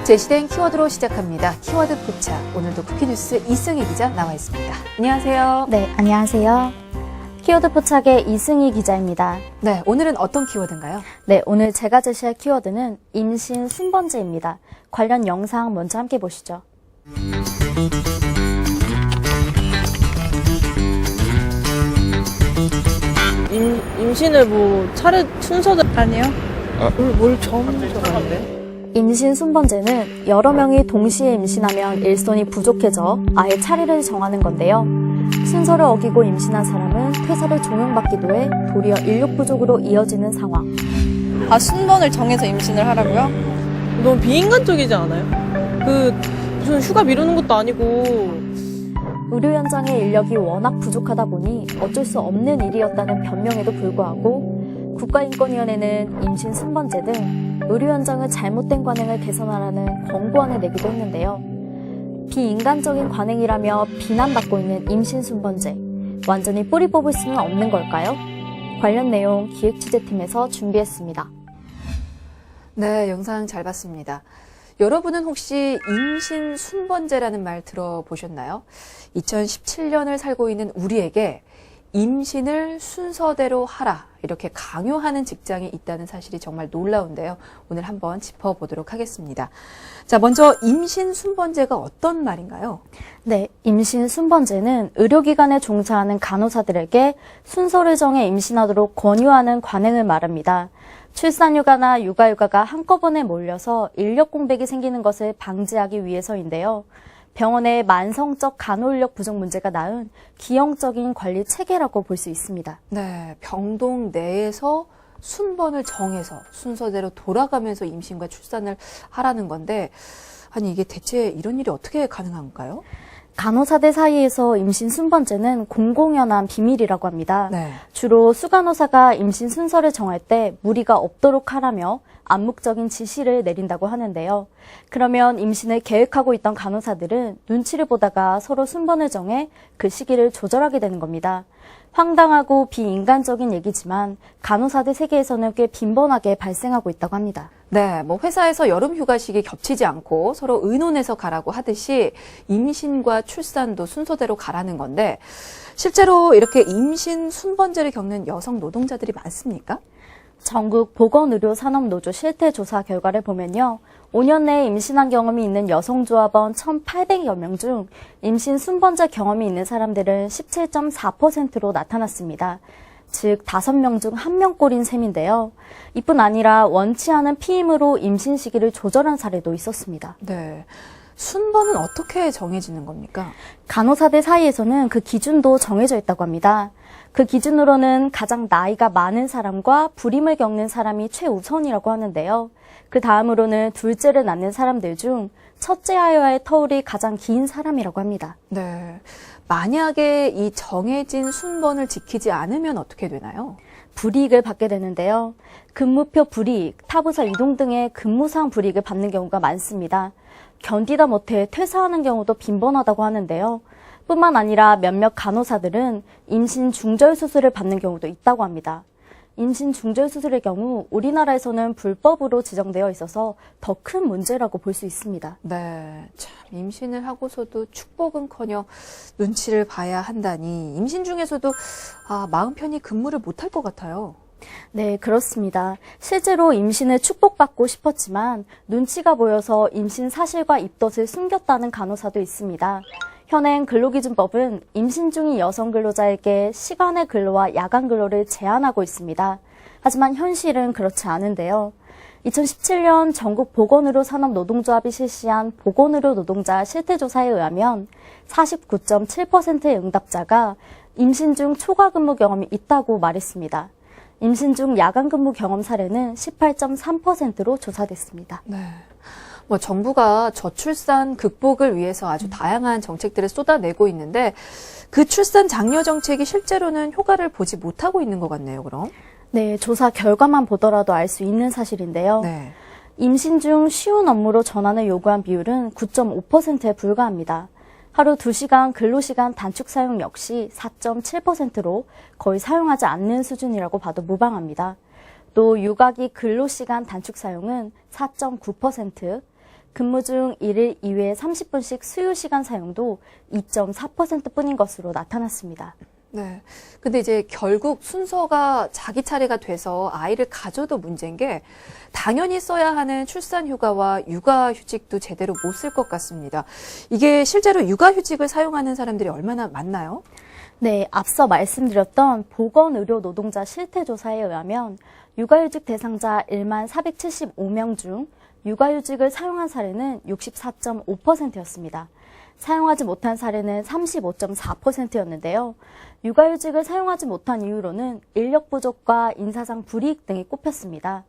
제시된 키워드로 시작합니다. 키워드 포착. 오늘도 쿠키뉴스 이승희 기자 나와 있습니다. 안녕하세요. 네, 안녕하세요. 키워드 포착의 이승희 기자입니다. 네, 오늘은 어떤 키워드인가요? 네, 오늘 제가 제시할 키워드는 임신 순번제입니다. 관련 영상 먼저 함께 보시죠. 임신을 차례 순서대로 아니요? 뭘 처음 들어봤는데? 임신 순번제는 여러 명이 동시에 임신하면 일손이 부족해져 아예 차례를 정하는 건데요. 순서를 어기고 임신한 사람은 퇴사를 종용받기도 해 도리어 인력 부족으로 이어지는 상황. 아, 순번을 정해서 임신을 하라고요? 너무 비인간적이지 않아요? 무슨 휴가 미루는 것도 아니고. 의료 현장의 인력이 워낙 부족하다 보니 어쩔 수 없는 일이었다는 변명에도 불구하고 국가인권위원회는 임신 순번제 등 의료 현장의 잘못된 관행을 개선하라는 권고안을 내기도 했는데요. 비인간적인 관행이라며 비난받고 있는 임신 순번제. 완전히 뿌리 뽑을 수는 없는 걸까요? 관련 내용 기획취재팀에서 준비했습니다. 네, 영상 잘 봤습니다. 여러분은 혹시 임신 순번제라는 말 들어보셨나요? 2017년을 살고 있는 우리에게 임신을 순서대로 하라, 이렇게 강요하는 직장이 있다는 사실이 정말 놀라운데요. 오늘 한번 짚어보도록 하겠습니다. 자, 먼저 임신 순번제가 어떤 말인가요? 네, 임신 순번제는 의료기관에 종사하는 간호사들에게 순서를 정해 임신하도록 권유하는 관행을 말합니다. 출산휴가나 육아휴가가 한꺼번에 몰려서 인력 공백이 생기는 것을 방지하기 위해서인데요. 병원의 만성적 간호인력 부족 문제가 낳은 기형적인 관리 체계라고 볼 수 있습니다. 네, 병동 내에서 순번을 정해서 순서대로 돌아가면서 임신과 출산을 하라는 건데, 아니 이게 대체 이런 일이 어떻게 가능한가요? 간호사들 사이에서 임신 순번제는 공공연한 비밀이라고 합니다. 네. 주로 수간호사가 임신 순서를 정할 때 무리가 없도록 하라며 암묵적인 지시를 내린다고 하는데요. 그러면 임신을 계획하고 있던 간호사들은 눈치를 보다가 서로 순번을 정해 그 시기를 조절하게 되는 겁니다. 황당하고 비인간적인 얘기지만 간호사들 세계에서는 꽤 빈번하게 발생하고 있다고 합니다. 네, 회사에서 여름 휴가 시기 겹치지 않고 서로 의논해서 가라고 하듯이 임신과 출산도 순서대로 가라는 건데, 실제로 이렇게 임신 순번제를 겪는 여성 노동자들이 많습니까? 전국 보건의료산업노조 실태조사 결과를 보면요. 5년 내에 임신한 경험이 있는 여성조합원 1,800여 명 중 임신 순번제 경험이 있는 사람들은 17.4%로 나타났습니다. 즉 5명 중 1명꼴인 셈인데요. 이뿐 아니라 원치 않은 피임으로 임신 시기를 조절한 사례도 있었습니다. 네. 순번은 어떻게 정해지는 겁니까? 간호사들 사이에서는 그 기준도 정해져 있다고 합니다. 그 기준으로는 가장 나이가 많은 사람과 불임을 겪는 사람이 최우선이라고 하는데요. 그 다음으로는 둘째를 낳는 사람들 중 첫째 아이와의 터울이 가장 긴 사람이라고 합니다. 네. 만약에 이 정해진 순번을 지키지 않으면 어떻게 되나요? 불이익을 받게 되는데요. 근무표 불이익, 타부서 이동 등의 근무상 불이익을 받는 경우가 많습니다. 견디다 못해 퇴사하는 경우도 빈번하다고 하는데요. 뿐만 아니라 몇몇 간호사들은 임신 중절 수술을 받는 경우도 있다고 합니다. 임신 중절 수술의 경우 우리나라에서는 불법으로 지정되어 있어서 더 큰 문제라고 볼 수 있습니다. 네, 참 임신을 하고서도 축복은커녕 눈치를 봐야 한다니, 임신 중에서도 마음 편히 근무를 못할 것 같아요. 네, 그렇습니다. 실제로 임신을 축복받고 싶었지만 눈치가 보여서 임신 사실과 입덧을 숨겼다는 간호사도 있습니다. 현행 근로기준법은 임신 중인 여성 근로자에게 시간의 근로와 야간 근로를 제한하고 있습니다. 하지만 현실은 그렇지 않은데요. 2017년 전국 보건의료산업노동조합이 실시한 보건의료 노동자 실태조사에 의하면 49.7%의 응답자가 임신 중 초과 근무 경험이 있다고 말했습니다. 임신 중 야간 근무 경험 사례는 18.3%로 조사됐습니다. 네. 정부가 저출산 극복을 위해서 아주 다양한 정책들을 쏟아내고 있는데, 그 출산 장려 정책이 실제로는 효과를 보지 못하고 있는 것 같네요, 그럼? 네, 조사 결과만 보더라도 알 수 있는 사실인데요. 네. 임신 중 쉬운 업무로 전환을 요구한 비율은 9.5%에 불과합니다. 하루 2시간 근로시간 단축 사용 역시 4.7%로 거의 사용하지 않는 수준이라고 봐도 무방합니다. 또 육아기 근로시간 단축 사용은 4.9%, 근무 중 1일 2회 30분씩 수유 시간 사용도 2.4%뿐인 것으로 나타났습니다. 네. 근데 이제 결국 순서가 자기 차례가 돼서 아이를 가져도 문제인 게 당연히 써야 하는 출산 휴가와 육아 휴직도 제대로 못 쓸 것 같습니다. 이게 실제로 육아 휴직을 사용하는 사람들이 얼마나 많나요? 네, 앞서 말씀드렸던 보건의료 노동자 실태조사에 의하면 육아휴직 대상자 1만 475명 중 육아휴직을 사용한 사례는 64.5%였습니다. 사용하지 못한 사례는 35.4%였는데요. 육아휴직을 사용하지 못한 이유로는 인력 부족과 인사상 불이익 등이 꼽혔습니다.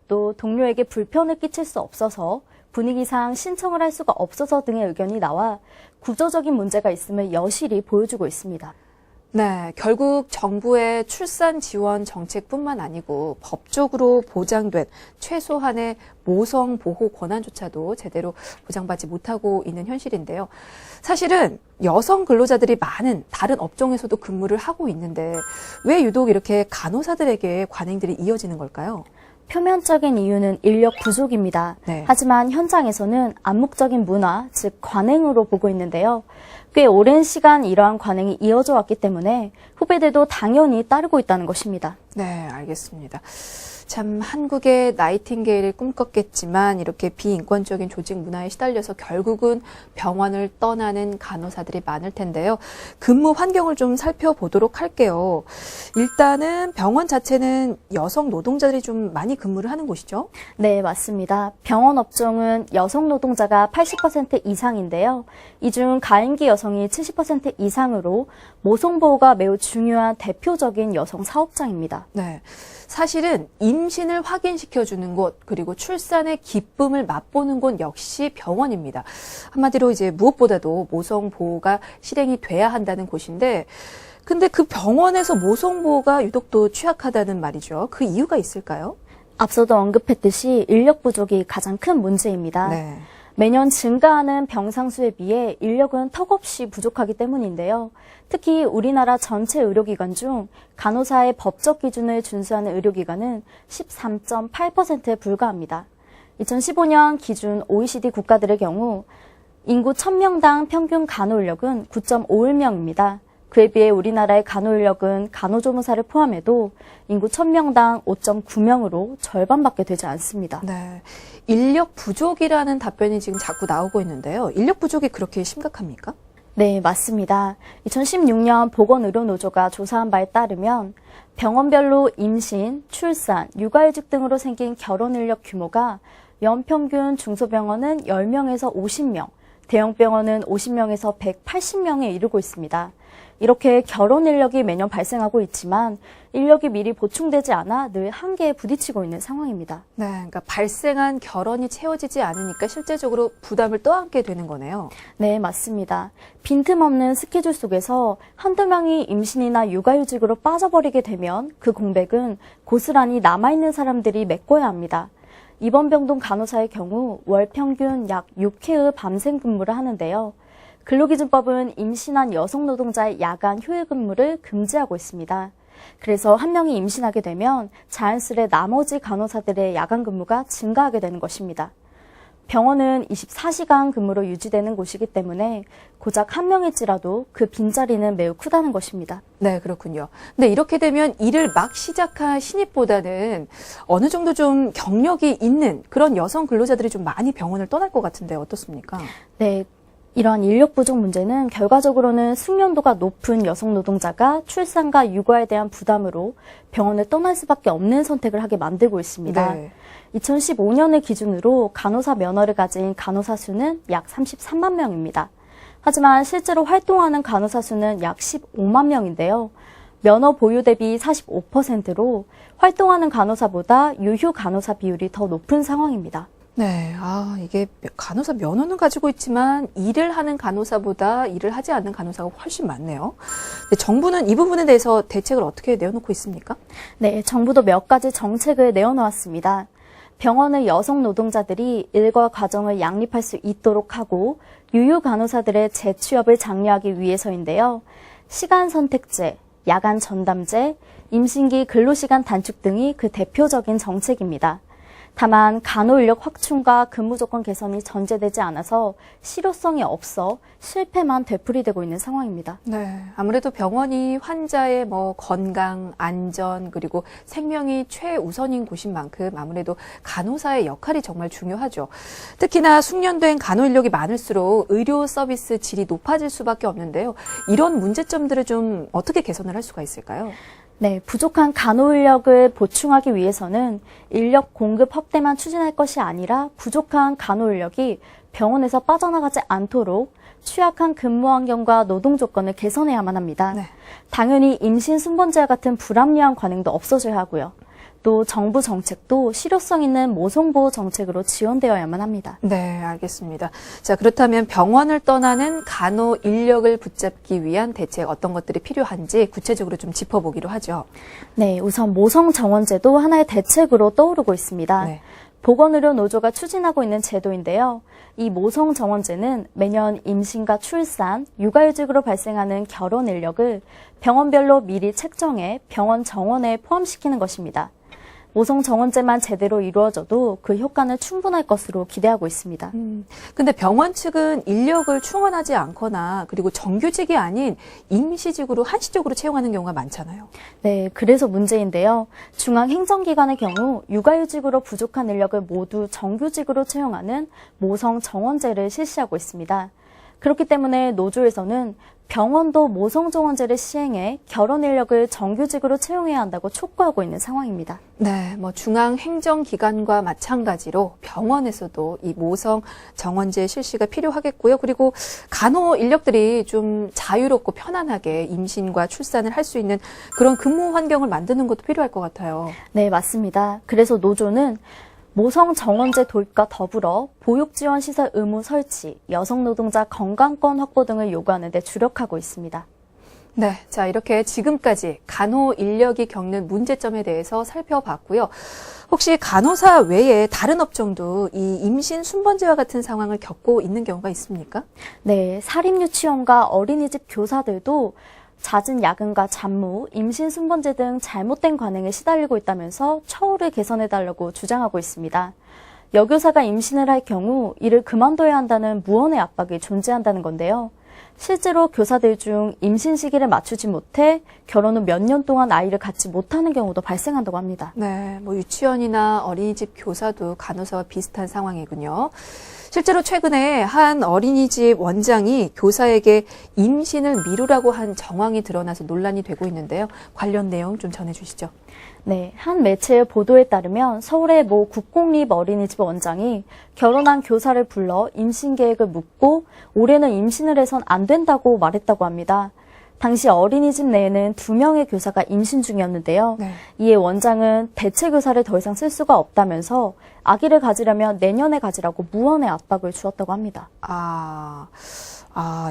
또 동료에게 불편을 끼칠 수 없어서 분위기상 신청을 할 수가 없어서 등의 의견이 나와 구조적인 문제가 있음을 여실히 보여주고 있습니다. 네, 결국 정부의 출산 지원 정책뿐만 아니고 법적으로 보장된 최소한의 모성 보호 권한조차도 제대로 보장받지 못하고 있는 현실인데요. 사실은 여성 근로자들이 많은 다른 업종에서도 근무를 하고 있는데 왜 유독 이렇게 간호사들에게 관행들이 이어지는 걸까요? 표면적인 이유는 인력 부족입니다. 네. 하지만 현장에서는 암묵적인 문화, 즉 관행으로 보고 있는데요. 꽤 오랜 시간 이러한 관행이 이어져 왔기 때문에 후배들도 당연히 따르고 있다는 것입니다. 네, 알겠습니다. 참 한국의 나이팅게일을 꿈꿨겠지만 이렇게 비인권적인 조직 문화에 시달려서 결국은 병원을 떠나는 간호사들이 많을 텐데요. 근무 환경을 좀 살펴보도록 할게요. 일단은 병원 자체는 여성 노동자들이 좀 많이 근무를 하는 곳이죠? 네, 맞습니다. 병원 업종은 여성 노동자가 80% 이상인데요. 이 중 가임기 여성이 70% 이상으로 모성보호가 매우 중요한 대표적인 여성 사업장입니다. 네. 사실은 임신을 확인시켜주는 곳, 그리고 출산의 기쁨을 맛보는 곳 역시 병원입니다. 한마디로 이제 무엇보다도 모성 보호가 실행이 돼야 한다는 곳인데, 근데 그 병원에서 모성 보호가 유독 또 취약하다는 말이죠. 그 이유가 있을까요? 앞서도 언급했듯이 인력 부족이 가장 큰 문제입니다. 네. 매년 증가하는 병상수에 비해 인력은 턱없이 부족하기 때문인데요. 특히 우리나라 전체 의료기관 중 간호사의 법적 기준을 준수하는 의료기관은 13.8%에 불과합니다. 2015년 기준 OECD 국가들의 경우 인구 1000명당 평균 간호 인력은 9.51명입니다. 그에 비해 우리나라의 간호 인력은 간호조무사를 포함해도 인구 1000명당 5.9명으로 절반밖에 되지 않습니다. 네. 인력 부족이라는 답변이 지금 자꾸 나오고 있는데요. 인력 부족이 그렇게 심각합니까? 네, 맞습니다. 2016년 보건의료노조가 조사한 바에 따르면 병원별로 임신, 출산, 육아휴직 등으로 생긴 결혼 인력 규모가 연평균 중소병원은 10명에서 50명, 대형병원은 50명에서 180명에 이르고 있습니다. 이렇게 결혼 인력이 매년 발생하고 있지만 인력이 미리 보충되지 않아 늘 한계에 부딪히고 있는 상황입니다. 네, 그러니까 발생한 결혼이 채워지지 않으니까 실제적으로 부담을 떠안게 되는 거네요. 네, 맞습니다. 빈틈없는 스케줄 속에서 한두 명이 임신이나 육아휴직으로 빠져버리게 되면 그 공백은 고스란히 남아있는 사람들이 메꿔야 합니다. 입원병동 간호사의 경우 월 평균 약 6회의 밤샘 근무를 하는데요. 근로기준법은 임신한 여성 노동자의 야간 휴일 근무를 금지하고 있습니다. 그래서 한 명이 임신하게 되면 자연스레 나머지 간호사들의 야간 근무가 증가하게 되는 것입니다. 병원은 24시간 근무로 유지되는 곳이기 때문에 고작 한 명일지라도 그 빈자리는 매우 크다는 것입니다. 네, 그렇군요. 근데 이렇게 되면 일을 막 시작한 신입보다는 어느 정도 좀 경력이 있는 그런 여성 근로자들이 좀 많이 병원을 떠날 것 같은데 어떻습니까? 네. 이러한 인력 부족 문제는 결과적으로는 숙련도가 높은 여성 노동자가 출산과 육아에 대한 부담으로 병원을 떠날 수밖에 없는 선택을 하게 만들고 있습니다. 네. 2015년을 기준으로 간호사 면허를 가진 간호사 수는 약 33만 명입니다. 하지만 실제로 활동하는 간호사 수는 약 15만 명인데요. 면허 보유 대비 45%로 활동하는 간호사보다 유휴 간호사 비율이 더 높은 상황입니다. 네, 이게 간호사 면허는 가지고 있지만 일을 하는 간호사보다 일을 하지 않는 간호사가 훨씬 많네요. 근데 정부는 이 부분에 대해서 대책을 어떻게 내어놓고 있습니까? 네, 정부도 몇 가지 정책을 내어놓았습니다. 병원의 여성 노동자들이 일과 가정을 양립할 수 있도록 하고 유휴 간호사들의 재취업을 장려하기 위해서인데요. 시간 선택제, 야간 전담제, 임신기 근로시간 단축 등이 그 대표적인 정책입니다. 다만 간호인력 확충과 근무 조건 개선이 전제되지 않아서 실효성이 없어 실패만 되풀이되고 있는 상황입니다. 네, 아무래도 병원이 환자의 건강, 안전, 그리고 생명이 최우선인 곳인 만큼 아무래도 간호사의 역할이 정말 중요하죠. 특히나 숙련된 간호 인력이 많을수록 의료 서비스 질이 높아질 수밖에 없는데요. 이런 문제점들을 좀 어떻게 개선을 할 수가 있을까요? 네, 부족한 간호 인력을 보충하기 위해서는 인력 공급 확대만 추진할 것이 아니라 부족한 간호 인력이 병원에서 빠져나가지 않도록 취약한 근무 환경과 노동 조건을 개선해야만 합니다. 네. 당연히 임신 순번제와 같은 불합리한 관행도 없어져야 하고요. 또 정부 정책도 실효성 있는 모성보호 정책으로 지원되어야만 합니다. 네, 알겠습니다. 자, 그렇다면 병원을 떠나는 간호 인력을 붙잡기 위한 대책 어떤 것들이 필요한지 구체적으로 좀 짚어보기로 하죠. 네, 우선 모성 정원제도 하나의 대책으로 떠오르고 있습니다. 네. 보건의료 노조가 추진하고 있는 제도인데요. 이 모성 정원제는 매년 임신과 출산, 육아휴직으로 발생하는 결혼 인력을 병원별로 미리 책정해 병원 정원에 포함시키는 것입니다. 모성 정원제만 제대로 이루어져도 그 효과는 충분할 것으로 기대하고 있습니다. 근데 병원 측은 인력을 충원하지 않거나 그리고 정규직이 아닌 임시직으로 한시적으로 채용하는 경우가 많잖아요. 네, 그래서 문제인데요. 중앙행정기관의 경우 육아휴직으로 부족한 인력을 모두 정규직으로 채용하는 모성 정원제를 실시하고 있습니다. 그렇기 때문에 노조에서는 병원도 모성 정원제를 시행해 결혼 인력을 정규직으로 채용해야 한다고 촉구하고 있는 상황입니다. 네, 중앙행정기관과 마찬가지로 병원에서도 이 모성 정원제 실시가 필요하겠고요. 그리고 간호 인력들이 좀 자유롭고 편안하게 임신과 출산을 할 수 있는 그런 근무 환경을 만드는 것도 필요할 것 같아요. 네, 맞습니다. 그래서 노조는 모성 정원제 도입과 더불어 보육지원시설 의무 설치, 여성 노동자 건강권 확보 등을 요구하는 데 주력하고 있습니다. 네, 자, 이렇게 지금까지 간호 인력이 겪는 문제점에 대해서 살펴봤고요. 혹시 간호사 외에 다른 업종도 이 임신 순번제와 같은 상황을 겪고 있는 경우가 있습니까? 네, 사립유치원과 어린이집 교사들도 잦은 야근과 잡무, 임신 순번제 등 잘못된 관행에 시달리고 있다면서 처우를 개선해달라고 주장하고 있습니다. 여교사가 임신을 할 경우 이를 그만둬야 한다는 무언의 압박이 존재한다는 건데요. 실제로 교사들 중 임신 시기를 맞추지 못해 결혼 후 몇 년 동안 아이를 갖지 못하는 경우도 발생한다고 합니다. 네, 유치원이나 어린이집 교사도 간호사와 비슷한 상황이군요. 실제로 최근에 한 어린이집 원장이 교사에게 임신을 미루라고 한 정황이 드러나서 논란이 되고 있는데요. 관련 내용 좀 전해주시죠. 네, 한 매체의 보도에 따르면 서울의 모 국공립 어린이집 원장이 결혼한 교사를 불러 임신 계획을 묻고 올해는 임신을 해선 안 된다고 말했다고 합니다. 당시 어린이집 내에는 2명의 교사가 임신 중이었는데요. 네. 이에 원장은 대체 교사를 더 이상 쓸 수가 없다면서 아기를 가지려면 내년에 가지라고 무언의 압박을 주었다고 합니다.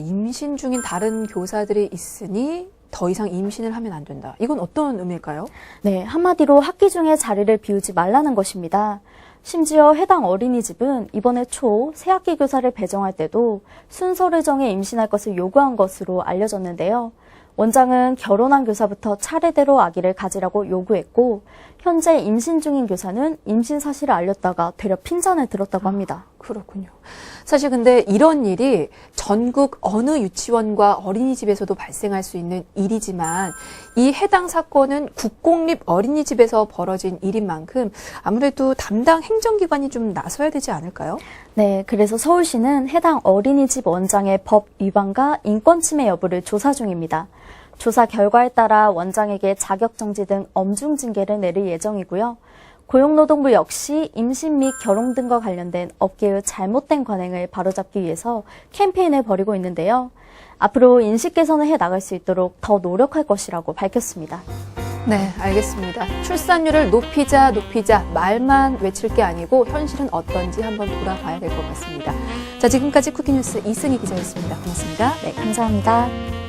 임신 중인 다른 교사들이 있으니 더 이상 임신을 하면 안 된다. 이건 어떤 의미일까요? 네, 한마디로 학기 중에 자리를 비우지 말라는 것입니다. 심지어 해당 어린이집은 이번에 초 새학기 교사를 배정할 때도 순서를 정해 임신할 것을 요구한 것으로 알려졌는데요. 원장은 결혼한 교사부터 차례대로 아기를 가지라고 요구했고 현재 임신 중인 교사는 임신 사실을 알렸다가 되려 핀잔을 들었다고 합니다. 그렇군요. 사실 근데 이런 일이 전국 어느 유치원과 어린이집에서도 발생할 수 있는 일이지만 이 해당 사건은 국공립 어린이집에서 벌어진 일인 만큼 아무래도 담당 행정기관이 좀 나서야 되지 않을까요? 네, 그래서 서울시는 해당 어린이집 원장의 법 위반과 인권 침해 여부를 조사 중입니다. 조사 결과에 따라 원장에게 자격정지 등 엄중 징계를 내릴 예정이고요. 고용노동부 역시 임신 및 결혼 등과 관련된 업계의 잘못된 관행을 바로잡기 위해서 캠페인을 벌이고 있는데요. 앞으로 인식 개선을 해 나갈 수 있도록 더 노력할 것이라고 밝혔습니다. 네, 알겠습니다. 출산율을 높이자 말만 외칠 게 아니고 현실은 어떤지 한번 돌아봐야 될 것 같습니다. 자, 지금까지 쿠키뉴스 이승희 기자였습니다. 고맙습니다. 네, 감사합니다.